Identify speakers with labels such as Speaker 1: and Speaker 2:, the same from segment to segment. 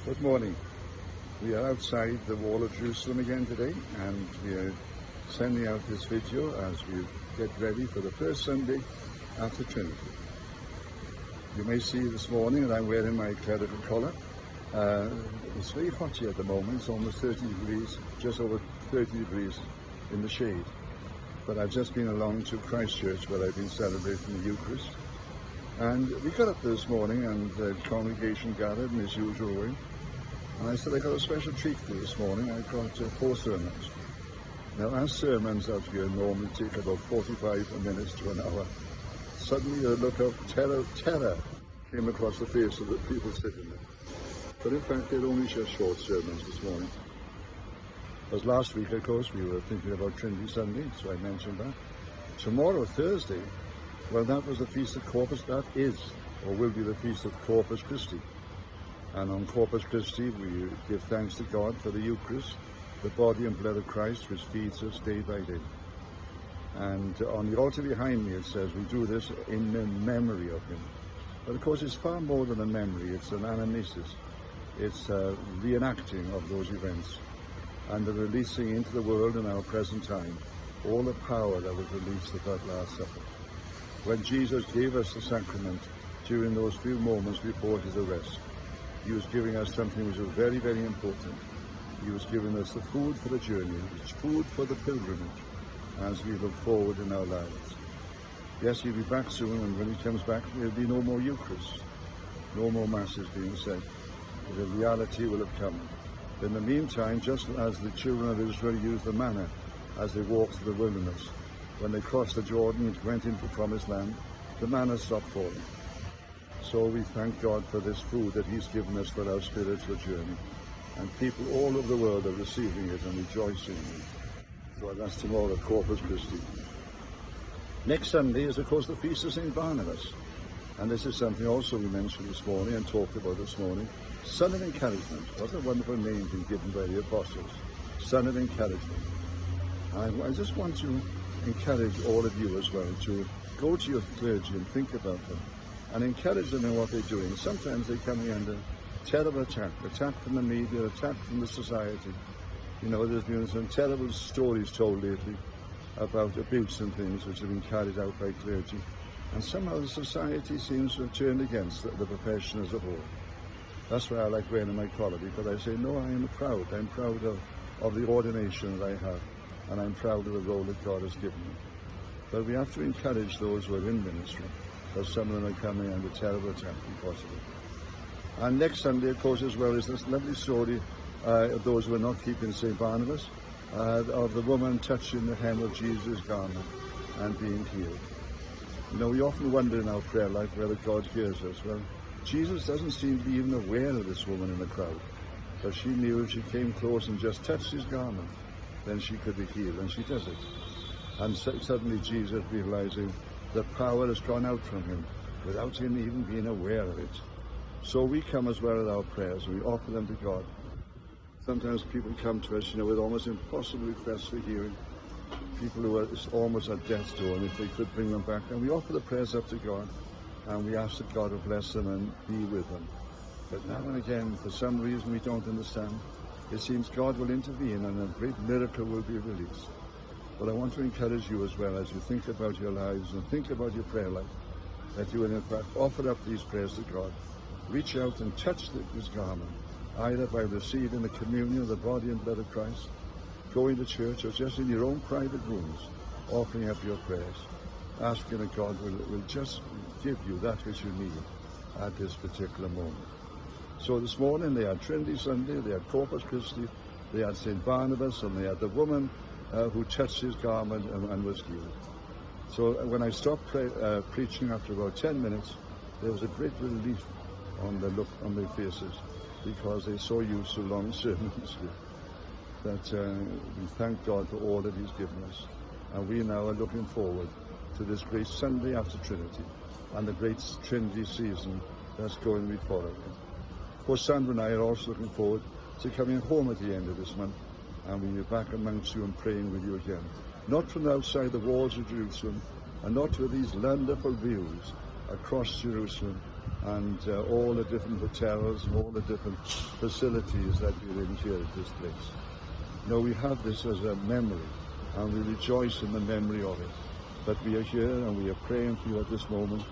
Speaker 1: Good morning. We are outside the wall of Jerusalem again today, and we are sending out this video as we get ready for the first Sunday after Trinity. You may see this morning that I'm wearing my clerical collar. It's very hot here at the moment. It's almost 30 degrees, just over 30 degrees in the shade. But I've just been along to Christchurch where I've been celebrating the Eucharist. And we got up this morning and the congregation gathered in its usual way. And I said, I got a special treat for you this morning. I got 4 sermons. Now, our sermons out here normally take about 45 minutes to an hour. Suddenly a look of terror came across the face of the people sitting there. But in fact, they're only just short sermons this morning. Because last week, of course, we were thinking about Trinity Sunday, so I mentioned that. Tomorrow, Thursday, well, that was the Feast of Corpus. That is, or will be, the Feast of Corpus Christi. And on Corpus Christi, we give thanks to God for the Eucharist, the body and blood of Christ, which feeds us day by day. And on the altar behind me, it says we do this in memory of him. But of course, it's far more than a memory. It's an anamnesis. It's a reenacting of those events and the releasing into the world in our present time all the power that was released at that Last Supper. When Jesus gave us the sacrament during those few moments before his arrest, he was giving us something which was very, very important. He was giving us the food for the journey, it's food for the pilgrimage, as we look forward in our lives. Yes, he'll be back soon, and when he comes back, there'll be no more Eucharist, no more Masses being said. The reality will have come. In the meantime, just as the children of Israel used the manna as they walked through the wilderness, when they crossed the Jordan and went into the promised land, the manna stopped falling. So we thank God for this food that he's given us for our spiritual journey. And people all over the world are receiving it and rejoicing in it. So that's tomorrow, Corpus Christi. Next Sunday is, of course, the Feast of St. Barnabas. And this is something also we mentioned this morning and talked about this morning. Son of Encouragement. What a wonderful name been given by the Apostles. Son of Encouragement. I just want to encourage all of you as well to go to your clergy and think about them and encourage them in what they're doing. Sometimes they're coming under terrible attack from the media, attack from the society. You know, there's been some terrible stories told lately about abuse and things which have been carried out by clergy. And somehow the society seems to have turned against the profession as a whole. That's why I like wearing my collar, because I say, no, I am proud. I'm proud of the ordination that I have, and I'm proud of the role that God has given me. But we have to encourage those who are in ministry, because some of them are coming under terrible attack because of it. And next Sunday, of course, as well, is this lovely story of those who are not keeping St. Barnabas, of the woman touching the hem of Jesus' garment and being healed. You know, we often wonder in our prayer life whether God hears us. Well, Jesus doesn't seem to be even aware of this woman in the crowd, but she knew if she came close and just touched his garment, then she could be healed, and she does it. And suddenly Jesus, realizing the power has gone out from him without him even being aware of it. So we come as well with our prayers, and we offer them to God. Sometimes people come to us, you know, with almost impossible requests for healing. People who are almost at death's door, and if they could bring them back. And we offer the prayers up to God, and we ask that God will bless them and be with them. But now and again, for some reason we don't understand, it seems God will intervene and a great miracle will be released. But I want to encourage you as well, as you think about your lives and think about your prayer life, that you will in fact offer up these prayers to God. Reach out and touch his garment, either by receiving the communion of the body and blood of Christ, going to church, or just in your own private rooms, offering up your prayers, asking that God will just give you that which you need at this particular moment. So this morning they had Trinity Sunday, they had Corpus Christi, they had St. Barnabas, and they had the woman who touched his garment and was healed. So when I stopped preaching after about 10 minutes, there was a great relief on the look on their faces, because they so used to long sermons. That we thank God for all that he's given us. And we now are looking forward to this great Sunday after Trinity and the great Trinity season that's going before us. Of course, Sandra and I are also looking forward to coming home at the end of this month, and we'll be back amongst you and praying with you again. Not from outside the walls of Jerusalem, and not with these wonderful views across Jerusalem, and all the different hotels, all the different facilities that we're in here at this place. No, we have this as a memory, and we rejoice in the memory of it. But we are here and we are praying for you at this moment.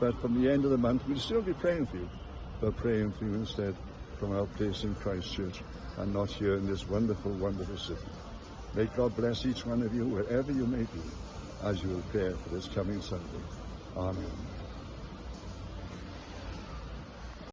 Speaker 1: But from the end of the month, we'll still be praying for you, but praying for you instead from our place in Christchurch and not here in this wonderful, wonderful city. May God bless each one of you, wherever you may be, as you will prepare for this coming Sunday. Amen.